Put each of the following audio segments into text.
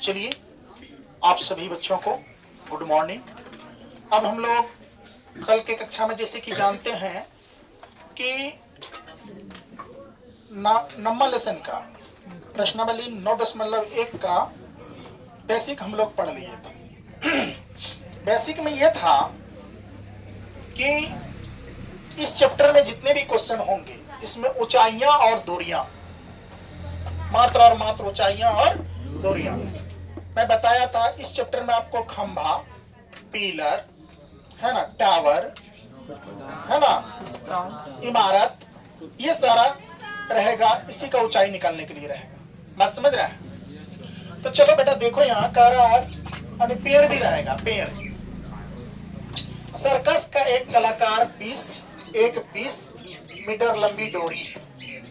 चलिए, आप सभी बच्चों को गुड मॉर्निंग। अब हम लोग कल के कक्षा में जैसे कि जानते हैं कि नंबर लेसन का प्रश्नावली 9.1 का बेसिक हम लोग पढ़ लिए थे। बेसिक में यह था कि इस चैप्टर में जितने भी क्वेश्चन होंगे इसमें ऊंचाइयां और दूरियां, मात्र और मात्र ऊंचाइयां और दूरियां। मैं बताया था इस चैप्टर में आपको खंभा, पिलर है ना, टावर है ना, इमारत, ये सारा रहेगा, इसी का ऊंचाई निकालने के लिए रहेगा। बात समझ रहे हैं? तो चलो बेटा देखो, यहाँ कह रहा है पेड़ भी रहेगा। पेड़, सर्कस का एक कलाकार 20 मीटर लंबी डोरी,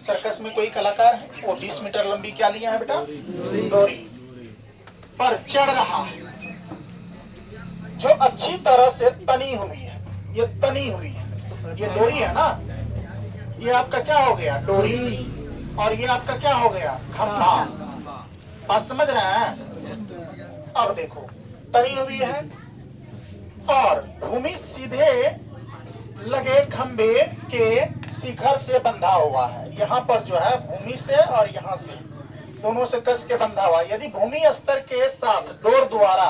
सर्कस में कोई कलाकार है वो 20 मीटर लंबी क्या लिया है बेटा, डोरी पर चढ़ रहा है, जो अच्छी तरह से तनी हुई है। ये तनी हुई है, ये डोरी है ना, ये आपका क्या हो गया, डोरी, और ये आपका क्या हो गया, खंभा। बात समझ रहे हैं? अब देखो, तनी हुई है और भूमि सीधे लगे खंबे के शिखर से बंधा हुआ है। यहाँ पर जो है भूमि से और यहाँ से दोनों से कस के बंधा हुआ। यदि भूमि स्तर के साथ डोर द्वारा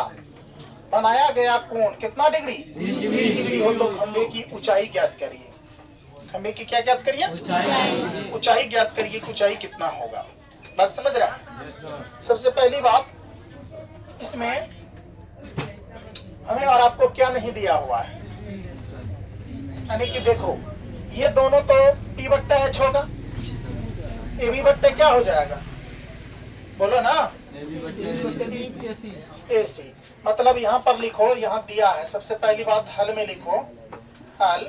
बनाया गया कोण कितना डिग्री, 30 डिग्री हो तो खंबे की ऊंचाई ज्ञात करिए। खंबे की क्या ज्ञात करिए, ऊंचाई ज्ञात करिए कि ऊंचाई कितना होगा। बात समझ रहा है? सबसे पहली बात, इसमें हमें और आपको क्या नहीं दिया हुआ है, यानी कि देखो ये दोनों तो P/H होगा, AB/क्या हो जाएगा, बोलो ना, AC। मतलब यहाँ पर लिखो, यहाँ दिया है, सबसे पहली बात हल में लिखो, हल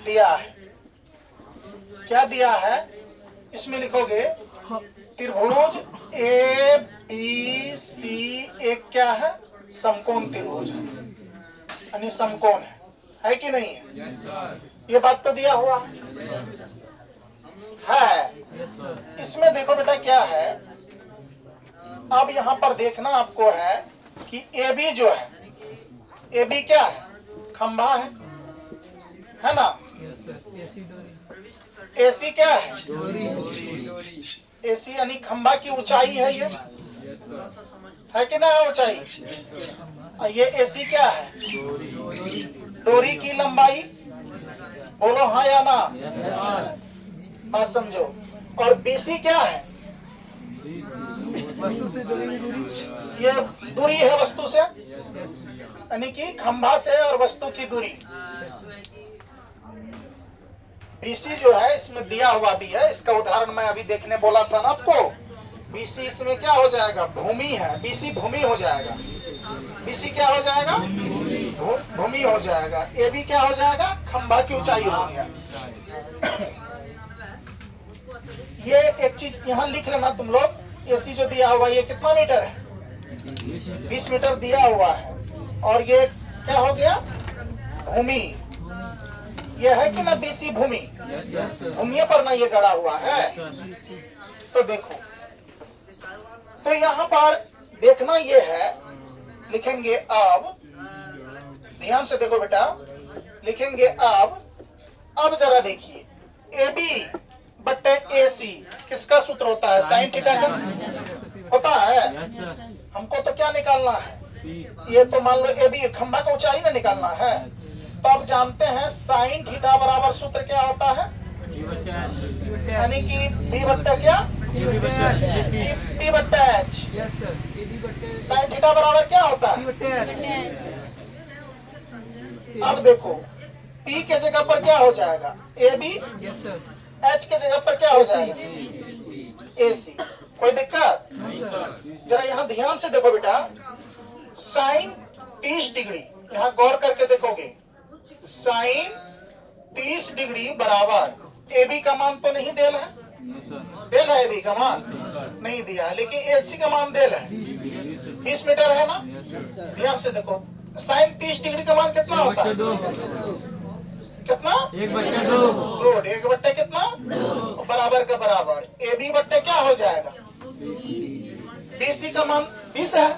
दिया है, क्या दिया है इसमें लिखोगे, त्रिभुज ABC एक क्या है, समकोण त्रिभुज है, यानी समकोण है कि नहीं है? ये बात तो दिया हुआ है। इसमें देखो बेटा क्या है, अब यहाँ पर देखना आपको है कि AB जो है, AB क्या है, खंभा है ना, AC क्या है, AC यानी खंभा की ऊंचाई है, ये है कि ना ऊंचाई। ये AC क्या है, डोरी की लंबाई, बोलो हाँ या ना, बात समझो। और BC क्या है, वस्तु से ये दूरी है वस्तु से, यानी कि खंभा से और वस्तु की दूरी। BC जो है इसमें दिया हुआ भी है, इसका उदाहरण मैं अभी देखने बोला था ना आपको। BC इसमें क्या हो जाएगा, भूमि है, BC भूमि हो जाएगा, BC क्या हो जाएगा, भूमि हो जाएगा। AB क्या हो जाएगा, खंभा की ऊंचाई हो गया। ये एक चीज यहाँ लिख लेना तुम लोग, AC जो दिया हुआ ये कितना मीटर है, 20 मीटर दिया हुआ है, और ये क्या हो गया, भूमि। ये है कि ना BC भूमि, भूमि पर ना ये गड़ा हुआ है। तो देखो, तो यहाँ पर देखना ये है, लिखेंगे अब, ध्यान से देखो बेटा, लिखेंगे अब जरा देखिए, AB/AC किसका सूत्र होता है, साइन थीटा का होता है। हमको तो क्या निकालना है, ये तो मान लो AB खंभा का ऊंचाई ना निकालना है। तो अब जानते हैं साइन थीटा बराबर सूत्र क्या होता है, यानी कि B/ क्या, B/H। साइन थीटा बराबर क्या होता है, अब देखो P के जगह पर क्या हो जाएगा, AB, H के जगह पर क्या हो जाएगा, AC। कोई दिक्कत? जरा यहाँ ध्यान से देखो बेटा, साइन 30 डिग्री, यहाँ गौर करके देखोगे, साइन 30 डिग्री बराबर AB का मान तो नहीं देल है, देल है AB का मान नहीं दिया है, लेकिन AC का मान देल है, 20 मीटर है ना। ध्यान से देखो, साइन 30 डिग्री का मान कितना होता है, कितना, 1/2 कितना, बराबर का बराबर ए बी बट्टे क्या हो जाएगा, BC का मान 20 है,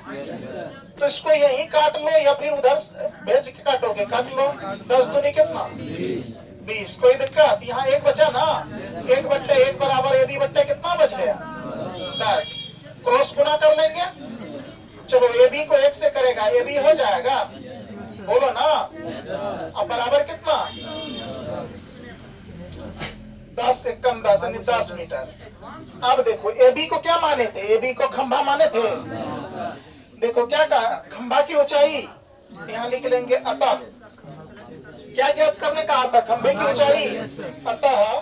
तो इसको यहीं काट लो या फिर उधर भेज के काटोगे, काट लो। 10 दूनी कितना 20, कोई दिक्कत, यहाँ एक बचा ना, 1 बट्टे 1 बराबर ए बी बट्टे कितना बच गया 10, क्रॉस गुना कर लेंगे। चलो ए बी को 1 से करेगा, ए बी हो जाएगा, बोलो ना। अब बराबर कितना 10 एक कम 10 यानी 10 मीटर। अब देखो ए बी को क्या माने थे, ए बी को खंभा माने थे। देखो क्या कहा, खंभा की ऊंचाई यहाँ लिख लेंगे, अतः क्या ज्ञात करने का आता, खंभे की ऊंचाई, अतः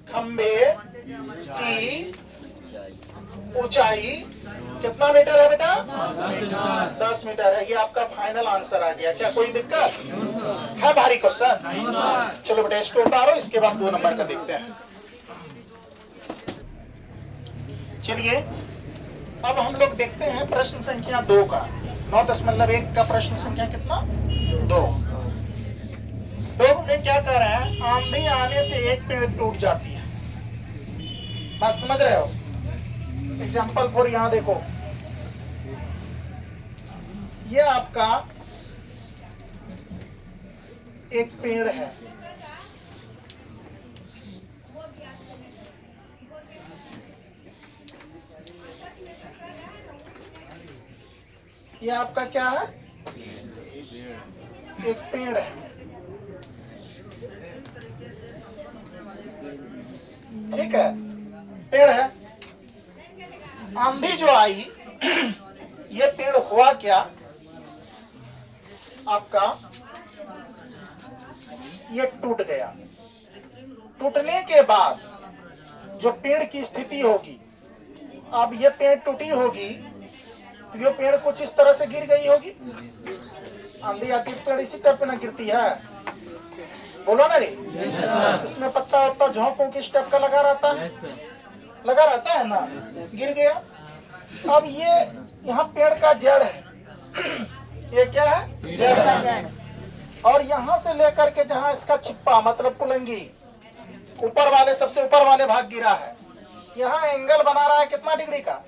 खंभे की ऊंचाई कितना मीटर है बेटा 10 मीटर है। ये आपका फाइनल आंसर आ गया, क्या कोई दिक्कत है, भारी क्वेश्चन। चलो बेटा इसको उतारो, इसके बाद 2 नंबर का देखते हैं। चलिए अब हम लोग देखते हैं प्रश्न संख्या 2 का, 9.1 का प्रश्न संख्या कितना 2 में क्या कह रहे हैं, आंधी आने से एक पेड़ टूट जाती है। बात समझ रहे हो, एग्जाम्पल फॉर यहां देखो, ये आपका एक पेड़ है, ये आपका क्या है, एक पेड़ है, ठीक है, पेड़ है। आंधी जो आई, ये पेड़ हुआ क्या आपका, ये टूट गया। टूटने के बाद जो पेड़ की स्थिति होगी, अब ये पेड़ टूटी होगी, ये पेड़ कुछ इस तरह से गिर गई होगी। आंधी आती है पेड़ इसी टाइप पे ना गिरती है, बोलो ना रे। इसमें पत्ता वत्ता झोंकों किस टाइप का लगा रहता है, लगा रहता है ना, गिर गया। अब ये यहाँ पेड़ का जड़ है, ये क्या है जड़ है, और यहाँ से लेकर के जहाँ इसका छिप्पा मतलब पुलंगी ऊपर वाले सबसे ऊपर वाले भाग गिरा है, यहाँ एंगल बना रहा है कितना डिग्री का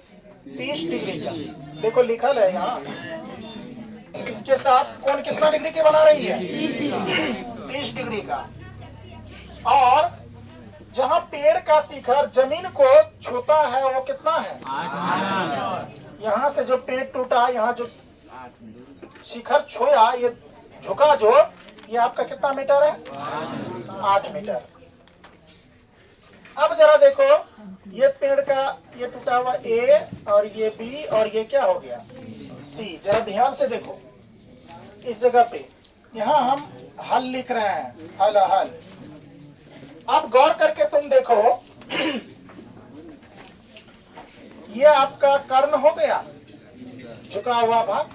30 डिग्री का। देखो लिखल है यहाँ, इसके साथ कौन कितना डिग्री के बना रही है 30 डिग्री का। और जहाँ पेड़ का शिखर जमीन को छूता है वो कितना है 8। यहाँ से जो पेड़ टूटा, यहाँ जो शिखर छुआ, ये झुका जो, ये आपका कितना मीटर है 8 मीटर। अब जरा देखो, ये पेड़ का ये टूटा हुआ ए और ये बी और ये क्या हो गया सी। जरा ध्यान से देखो इस जगह पे, यहाँ हम हल लिख रहे हैं, हल हल। अब गौर करके तुम देखो, ये आपका कर्ण हो गया झुका हुआ भाग,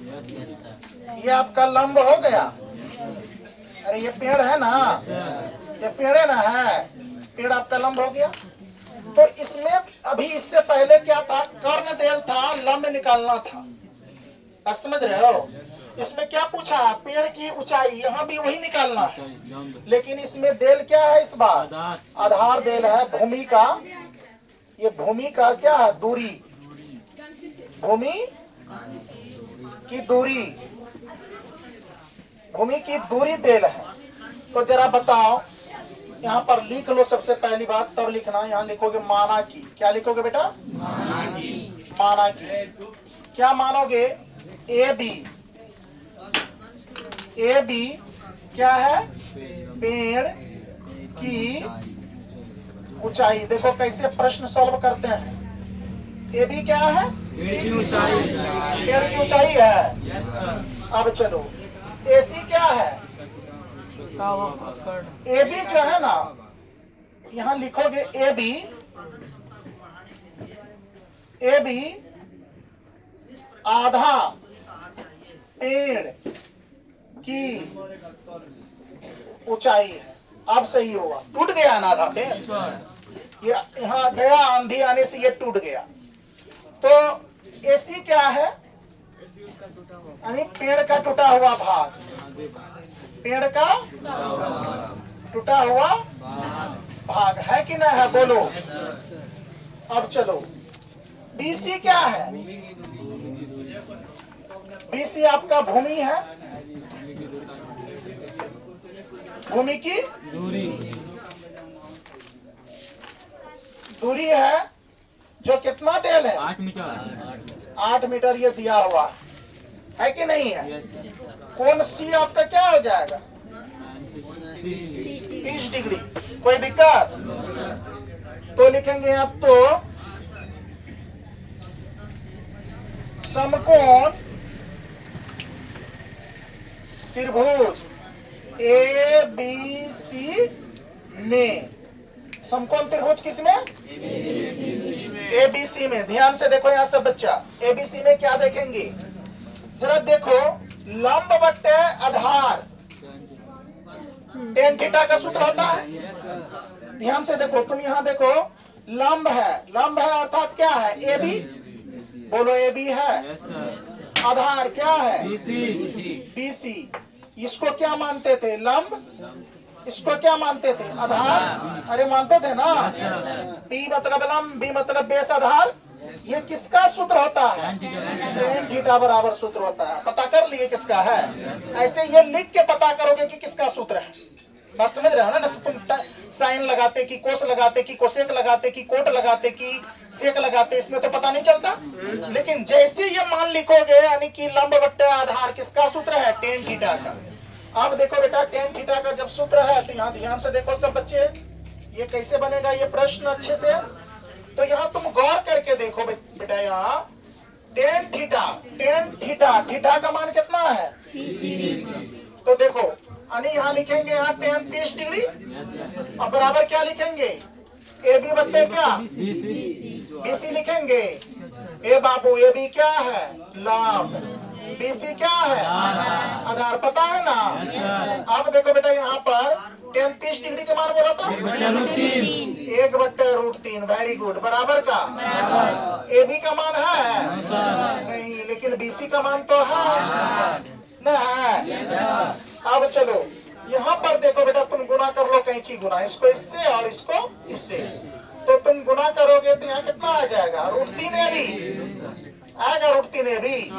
ये आपका लंब हो गया। अरे ये पेड़ है ना, ये पेड़ है ना, है पेड़ आपका लंब हो गया। तो इसमें अभी इससे पहले क्या था, कर्ण देल था, लंब निकालना था। आप समझ रहे हो, इसमें क्या पूछा, पेड़ की ऊंचाई, यहाँ भी वही निकालना है, लेकिन इसमें देल क्या है इस बार, आधार देल है भूमि का। ये भूमि का क्या है दूरी, भूमि की दूरी, भूमि की दूरी देल है। तो जरा बताओ, यहाँ पर लिख लो सबसे पहली बात, तब लिखना। यहाँ लिखोगे माना की, क्या लिखोगे बेटा माना की। क्या मानोगे, ए बी क्या है पेड़ की ऊंचाई। देखो कैसे प्रश्न सॉल्व करते हैं। ए बी क्या है पेड़ की ऊंचाई है। अब चलो ए सी क्या है, ए बी जो है ना, यहाँ लिखोगे ए बी आधा पेड़ की ऊंचाई है। अब सही होगा, टूट गया ना आधा पेड़, ये यहाँ गया आंधी आने से ये टूट गया। तो एसी क्या है, यानी पेड़ का टूटा हुआ भाग, पेड़ का टूटा हुआ भाग है कि नहीं है, बोलो। अब चलो बीसी क्या है? बीसी आपका भूमि है, भूमि की दूरी है, जो कितना देल है? 8 मीटर। 8 मीटर ये दिया हुआ है कि नहीं है? कौन सी आपका क्या हो जाएगा? 30 डिग्री। कोई दिक्कत? तो लिखेंगे आप तो समकोण त्रिभुज ए बी सी में, समकोण त्रिभुज किसमें? एबीसी में। ध्यान से देखो यहाँ सब बच्चा, एबीसी में क्या देखेंगे जरा देखो, लंब बट्टे आधार टेन थीटा का सूत्र होता है। ध्यान से देखो, तुम यहाँ देखो, लंब है, लंब है अर्थात क्या है? एबी, बोलो एबी है। आधार क्या है? बीसी। इसको क्या मानते थे? लंब। इसको क्या मानते थे? आधार। अरे मानते थे ना। बी मतलब लंब, बी मतलब बेस आधार। ये किसका सूत्र होता है? टेन थीटा बराबर सूत्र होता है। पता कर लिए किसका है? ऐसे ये लिख के पता करोगे कि किसका सूत्र है। बात समझ रहे हो ना? तो तुम साइन लगाते कि कोस लगाते कि कोसेक लगाते कि कोट लगाते कि सेक लगाते, इसमें तो पता नहीं चलता। लेकिन जैसे ये मान लिखोगे, यानी कि लंब बट्टे आधार किसका सूत्र है? टेन थीटा का। अब देखो बेटा, टेन थीटा का जब सूत्र है तो यहाँ ध्यान से देखो सब बच्चे, ये कैसे बनेगा ये प्रश्न अच्छे से। तो यहाँ तुम गौर करके देखो बेटा, यहाँ tan theta, tan theta, theta का मान कितना है? तो देखो यानी यहाँ लिखेंगे यहाँ टेन 30 डिग्री, और बराबर क्या लिखेंगे? ए बी बट्टे क्या? बीसी लिखेंगे। ए बाबू, ए बी क्या है? लंब। बीसी क्या है? आधार। पता है ना? अब देखो बेटा, यहाँ पर टेन 30 डिग्री के मान बोला था 1/√3। Very good. बराबर का ए बी का मान है नहीं, लेकिन बीसी का मान तो है ना है। अब चलो यहाँ पर देखो बेटा, तुम गुना कर लो, कैंची गुना, इसको इससे और इसको इससे, तो तुम गुना करोगे तो यहाँ कितना आ जाएगा? √3 ए बी आएगा, √3 ए बी।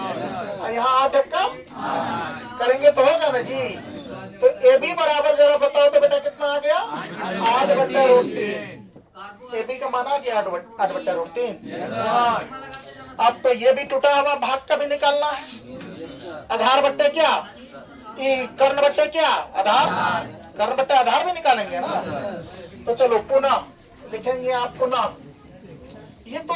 यहाँ 8 कम करेंगे तो होगा ना जी। तो ए बी बराबर जरा बताओ तो बेटा कितना आ गया? 8/√3। ए बी का मान आ गया 8/√3। अब तो ये भी टूटा हुआ भाग का भी निकालना है। आधार बट्टे क्या? कर्ण बट्टे क्या? आधार। कर्ण बट्टे आधार भी निकालेंगे ना। तो चलो पुनः लिखेंगे आप पुनः, ये तो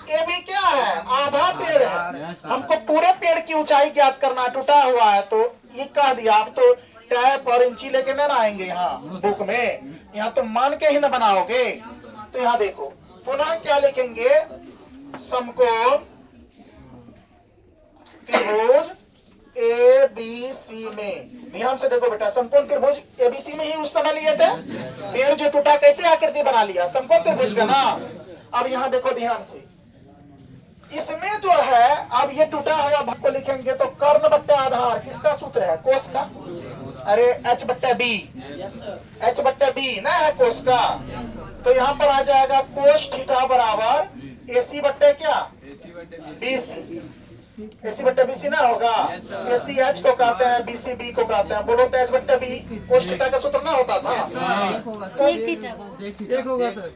ए भी क्या है? आधा पेड़ है, हमको पूरे पेड़ की ऊंचाई ज्ञात करना, टूटा हुआ है तो ये कह दिया। आप तो टैप और इंची लेके न आएंगे यहाँ बुक में, यहाँ तो मान के ही न बनाओगे। तो यहाँ देखो पुनः क्या लिखेंगे? समकोण त्रिभुज ए बी सी में। ध्यान से देखो बेटा, समकोण त्रिभुज ए बी सी में ही उस समय लिए थे। पेड़ जो टूटा कैसे आकृति बना लिया? समकोण त्रिभुज का ना। अब यहाँ देखो ध्यान से, इसमें जो है अब ये टूटा हुआ भाग को लिखेंगे तो कर्ण बट्टे आधार किसका सूत्र है? कोस का। अरे H/B, H/B ना है कोस का। तो यहाँ पर आ जाएगा कोस थीटा बराबर AC बट्टे क्या? BC। AC/BC ना होगा। AC H को कहते हैं, BC B को कहते हैं। बोलो तो H/B कोस थीटा का सूत्र ना होता था? सेक होगा सर।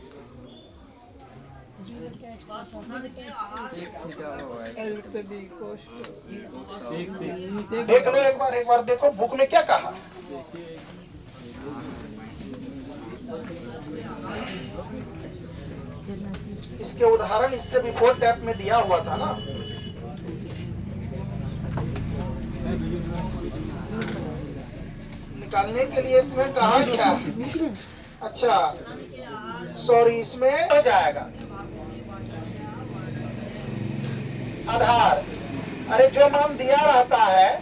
देख लो एक बार देखो बुक में क्या कहा। इसके उदाहरण इससे बिफोर टैप में दिया हुआ था ना। निकालने के लिए इसमें कहा क्या? अच्छा सॉरी, इसमें हो जाएगा आधार। अरे जो मान दिया रहता है,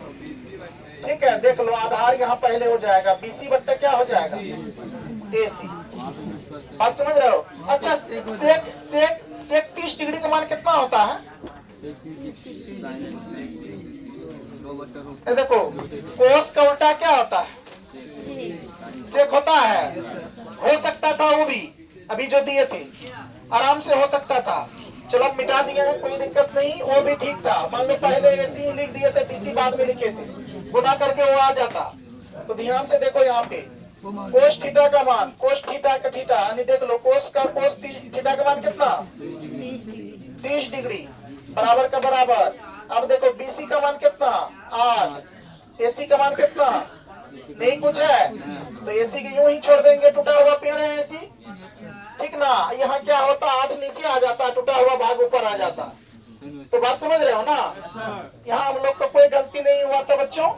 ठीक है, देख लो आधार यहाँ पहले हो जाएगा, बीसी बट्टे क्या हो जाएगा? एसी। बात समझ रहे हो? अच्छा सेक 30 डिग्री का मान कितना होता है? देखो कोस का उल्टा क्या होता है? सेक होता है। हो सकता था वो भी, अभी जो दिए थे आराम से हो सकता था। चलो अब मिटा दिए हैं, कोई दिक्कत नहीं, वो भी ठीक था। मान लो पहले एसी लिख दिए थे, बीसी बाद में लिखे थे, गुना करके वो आ जाता। तो ध्यान से देखो यहाँ पे कोस थीटा का मान, कोस थीटा का थीटा यानी देख लो कोस थीटा का मान कितना 30 डिग्री बराबर का बराबर। अब देखो बीसी का मान कितना 8, एसी का मान कितना नहीं कुछ है, तो एसी के यूं ही छोड़ देंगे, टूटा हुआ पेड़ है एसी, ठीक ना। यहाँ क्या होता 8 नीचे आ जाता, टूटा हुआ भाग ऊपर आ जाता। तो बात समझ रहे हो ना, यहाँ हम लोग को कोई गलती नहीं हुआ था बच्चों,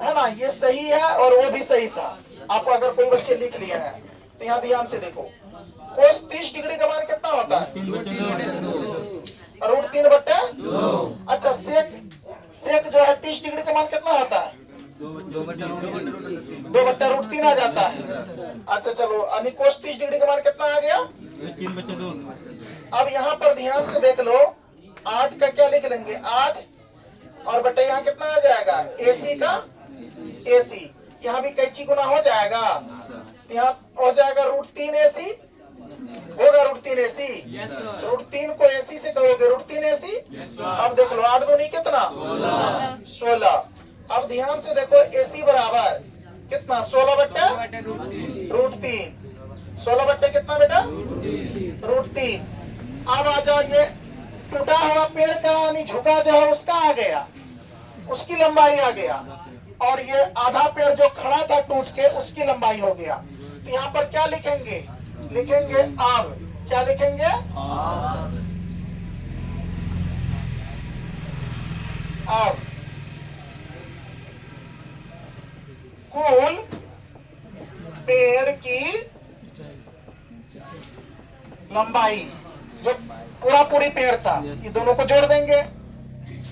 है ना। ये सही है और वो भी सही था। आपको अगर कोई बच्चे लिख लिए हैं तो यहाँ ध्यान से देखो कोस 30 डिग्री का मान कितना होता है √3/2। अच्छा सेक जो है 30 डिग्री का मान कितना होता है 2/√3 आ जाता है। अच्छा चलो यानी कोस 30 डिग्री का मान कितना आ गया 3/2। अब यहाँ पर ध्यान से देख लो 8 का क्या लिख लेंगे 8 और बटे यहाँ कितना आ जाएगा एसी का एसी, यहाँ भी कैंची गुना हो जाएगा, यहाँ हो जाएगा √3 एसी, होगा √3 एसी, √3 को एसी से कहोगे √3 एसी। अब देख लो 8 दूनी कितना 16। अब ध्यान से देखो एसी बराबर कितना 16/√3, 16 कितना बेटा √3। अब आ जाओ ये टूटा हुआ पेड़ का यानी झुका जो है उसका आ गया, उसकी लंबाई आ गया, और ये आधा पेड़ जो खड़ा था टूट के उसकी लंबाई हो गया। तो यहाँ पर क्या लिखेंगे लिखेंगे अब क्या लिखेंगे अब कुल पेड़ की लंबाई जो पूरी पेड़ था, ये दोनों को जोड़ देंगे,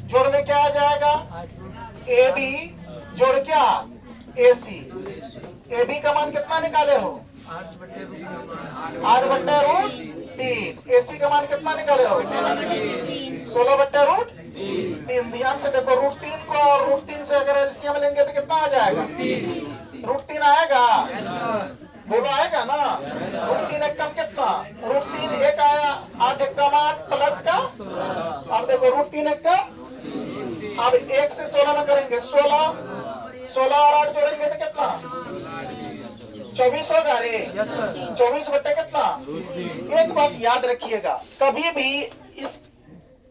जोड़ने क्या आ जाएगा ए बी जोड़ क्या एसी, ए बी का मान कितना निकाले हो 8/√3, एसी का मान कितना निकाले हो 16/√3। ध्यान से देखो √3 को और √3 से अगर एलसीएम लेंगे तो कितना आ जाएगा √3 आएगा, बोलो आएगा ना। √3 एक कम कितना √3 एक आया, 8 एक कम 8 प्लस का, अब देखो √3 एक कम, अब 1 से 16 में करेंगे 16 और 8 जोड़ेंगे तो कितना 24 होगा रे 24 बटे कितना। एक बात याद रखिएगा कभी भी इस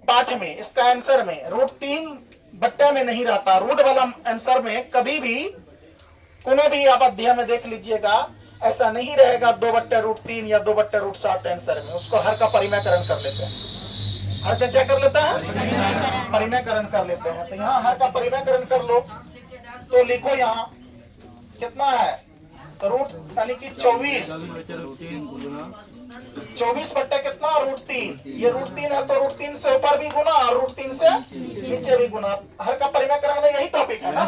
पाठ में इसका आंसर में √3 बट्टे में नहीं रहता, रूट वाला आंसर में कभी भी कोनो भी आप अध्याय में देख लीजिएगा ऐसा नहीं रहेगा 2/√3 या 2/√7 आंसर में, उसको हर का परिमयकरण कर लेते हैं। हर का क्या कर लेता है परिमयकरण कर लेते हैं। तो यहाँ हर का परिमयकरण कर लो तो लिखो यहाँ कितना है रूट यानी कि 24 बट्टे कितना √3, ये √3 है तो √3 से ऊपर भी गुना और √3 से नीचे भी गुना। हर का परिमयकरण में यही टॉपिक है ना।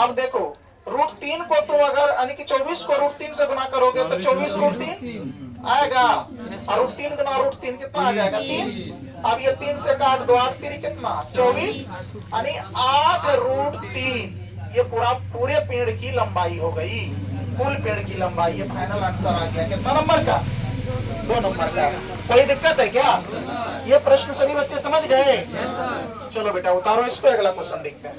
अब देखो √3 को तुम अगर यानी कि 24 को √3 से गुना करोगे तो 24√3 आएगा, और √3 गुना √3 कितना आ जाएगा 3। अब ये 3 से काट दो 8 3 कितना 24 यानी 8√3, ये पूरे पेड़ की लंबाई हो गई, कुल पेड़ की लंबाई। ये फाइनल आंसर आ गया कितना नंबर का 2 नंबर का। कोई दिक्कत है क्या, ये प्रश्न सभी बच्चे समझ गए। चलो बेटा उतारो इसको, अगला क्वेश्चन देखते हैं।